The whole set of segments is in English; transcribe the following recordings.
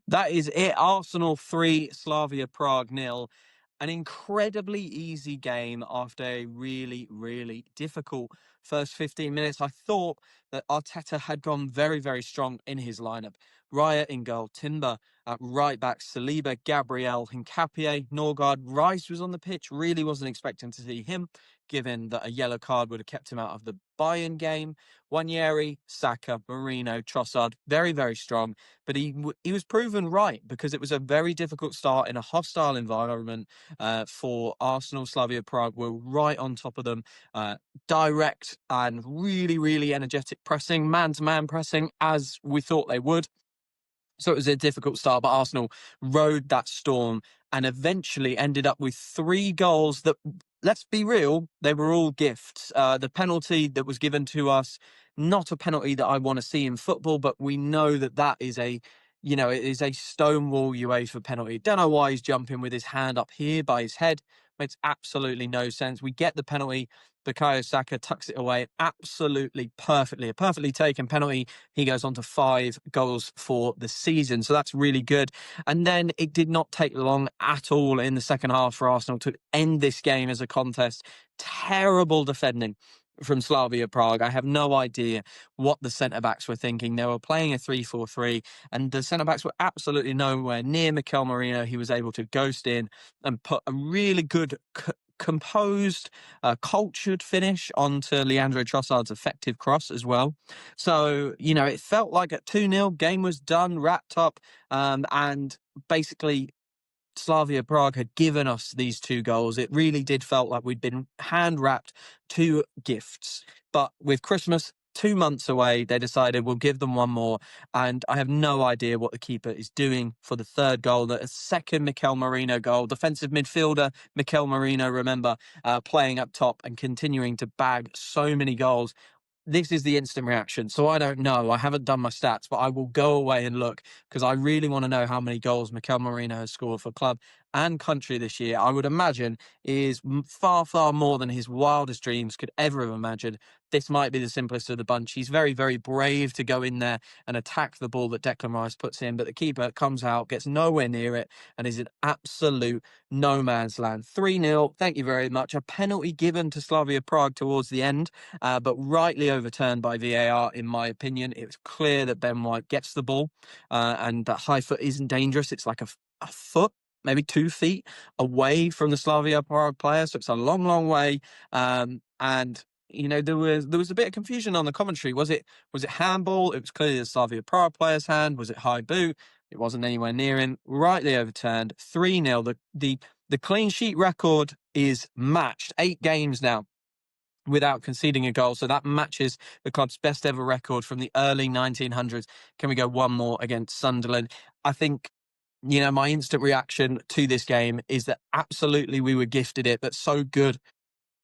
That is it. Arsenal 3, Slavia Prague nil. An incredibly easy game after a really, really difficult first 15 minutes. I thought that Arteta had gone very, very strong in his lineup. Raya in goal, Timber at right back, Saliba, Gabriel, Hincapié, Norgard. Rice was on the pitch. Really wasn't expecting to see him, given that a yellow card would have kept him out of the Bayern game. Wanyeri, Saka, Marino, Trossard, very, very strong. But he was proven right, because it was a very difficult start in a hostile environment for Arsenal. Slavia Prague were right on top of them, direct and really, really energetic pressing, man-to-man pressing, as we thought they would. So it was a difficult start, but Arsenal rode that storm and eventually ended up with 3 goals that, let's be real, they were all gifts. The penalty that was given to us, not a penalty that I want to see in football, but we know that that is it is a stonewall UEFA penalty. Don't know why he's jumping with his hand up here by his head. Makes absolutely no sense. We get the penalty. Bukayo Saka tucks it away absolutely perfectly. A perfectly taken penalty. He goes on to 5 goals for the season. So that's really good. And then it did not take long at all in the second half for Arsenal to end this game as a contest. Terrible defending from Slavia Prague. I have no idea what the centre-backs were thinking. They were playing a 3-4-3, and the centre-backs were absolutely nowhere near Mikel Merino. He was able to ghost in and put a really good composed, cultured finish onto Leandro Trossard's effective cross as well. So, it felt like at 2-0, game was done, wrapped up, and basically Slavia Prague had given us these 2 goals. It really did felt like we'd been hand-wrapped 2 gifts. But with Christmas 2 months away, they decided we'll give them one more. And I have no idea what the keeper is doing for the 3rd goal. The second Mikel Merino goal. Defensive midfielder Mikel Merino, remember, playing up top and continuing to bag so many goals. This is the instant reaction. So I don't know. I haven't done my stats, but I will go away and look, because I really want to know how many goals Mikel Merino has scored for club and country this year. I would imagine is far, far more than his wildest dreams could ever have imagined. This might be the simplest of the bunch. He's very, very brave to go in there and attack the ball that Declan Rice puts in, but the keeper comes out, gets nowhere near it, and is in absolute no man's land. 3-0. Thank you very much. A penalty given to Slavia Prague towards the end, but rightly overturned by VAR, in my opinion. It was clear that Ben White gets the ball, and that high foot isn't dangerous. It's like a foot, maybe 2 feet away from the Slavia Prague player. So it's a long, long way. And there was a bit of confusion on the commentary. Was it handball? It was clearly the Slavia Prague player's hand. Was it high boot? It wasn't anywhere near him. Rightly overturned. 3-0. The clean sheet record is matched. 8 games now without conceding a goal. So that matches the club's best ever record from the early 1900s. Can we go one more against Sunderland? I think, my instant reaction to this game is that absolutely we were gifted it, but so good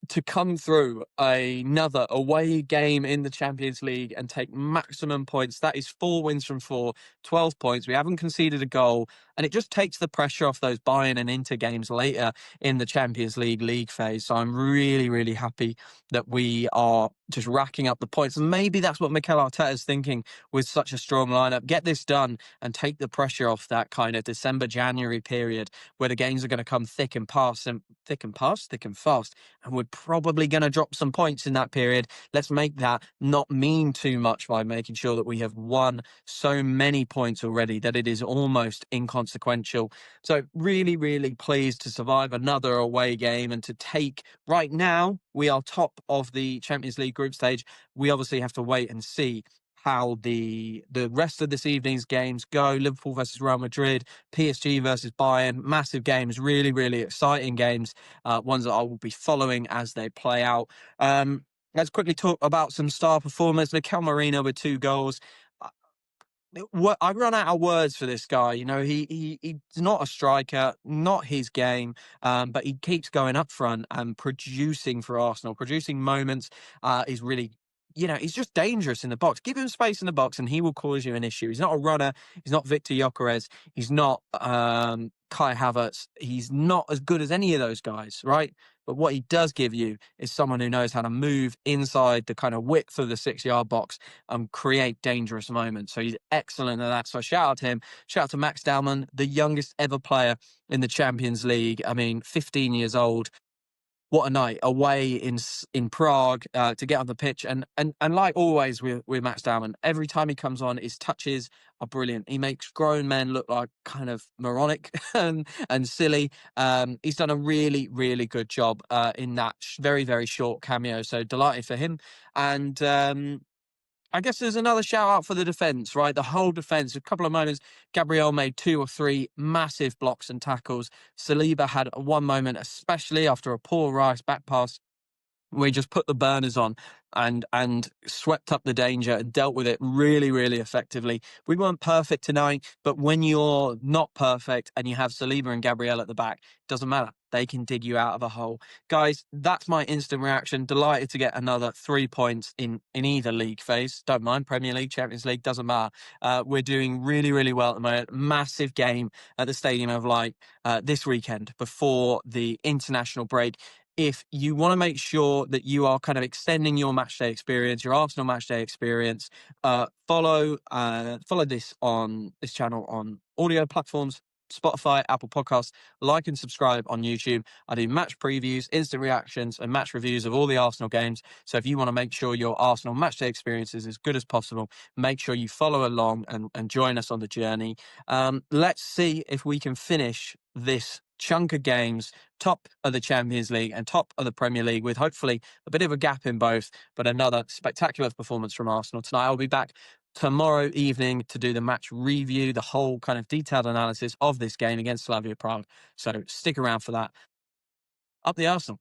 to come through another away game in the Champions League and take maximum points. That is 4 wins from 4, 12 points. We haven't conceded a goal, and it just takes the pressure off those Bayern and Inter games later in the Champions League phase. So I'm really, really happy that we are just racking up the points. And maybe that's what Mikel Arteta is thinking with such a strong lineup. Get this done and take the pressure off that kind of December, January period where the games are going to come thick and fast, and we're probably going to drop some points in that period. Let's make that not mean too much by making sure that we have won so many points already that it is almost inconsequential. So really, really pleased to survive another away game and to take, right now, we are top of the Champions League group stage. We obviously have to wait and see how the rest of this evening's games go. Liverpool versus Real Madrid, PSG versus Bayern, massive games, really, really exciting games, ones that I will be following as they play out. Let's quickly talk about some star performers. Mikel Merino with 2 goals. I run out of words for this guy. He's not a striker, not his game, but he keeps going up front and producing for Arsenal. Producing moments is really he's just dangerous in the box. Give him space in the box and he will cause you an issue. He's not a runner. He's not Victor Gyökeres. He's not Kai Havertz. He's not as good as any of those guys, right? But what he does give you is someone who knows how to move inside the kind of width of the 6-yard box and create dangerous moments. So he's excellent at that. So shout out to him. Shout out to Max Dallman, the youngest ever player in the Champions League. I mean, 15 years old. What a night away in Prague to get on the pitch, and like always with Max Dallman, every time he comes on, his touches are brilliant. He makes grown men look like kind of moronic and silly. He's done a really, really good job in that very, very short cameo. So delighted for him. And I guess there's another shout out for the defence, right? The whole defence. A couple of moments, Gabriel made 2 or 3 massive blocks and tackles. Saliba had one moment, especially after a poor Rice back pass, we just put the burners on and swept up the danger and dealt with it really, really effectively. We weren't perfect tonight, but when you're not perfect and you have Saliba and Gabriel at the back, it doesn't matter. They can dig you out of a hole. Guys, that's my instant reaction. Delighted to get another 3 points in either league phase. Don't mind, Premier League, Champions League, doesn't matter. We're doing really, really well at the moment. Massive game at the Stadium of Light this weekend before the international break. If you want to make sure that you are kind of extending your matchday experience, your Arsenal matchday experience, follow this channel on audio platforms, Spotify, Apple Podcasts, like and subscribe on YouTube. I do match previews, instant reactions, and match reviews of all the Arsenal games. So if you want to make sure your Arsenal matchday experience is as good as possible, make sure you follow along and join us on the journey. Let's see if we can finish this chunk of games top of the Champions League and top of the Premier League with hopefully a bit of a gap in both, but another spectacular performance from Arsenal tonight. I'll be back tomorrow evening to do the match review, the whole kind of detailed analysis of this game against Slavia Prague. So stick around for that. Up the Arsenal.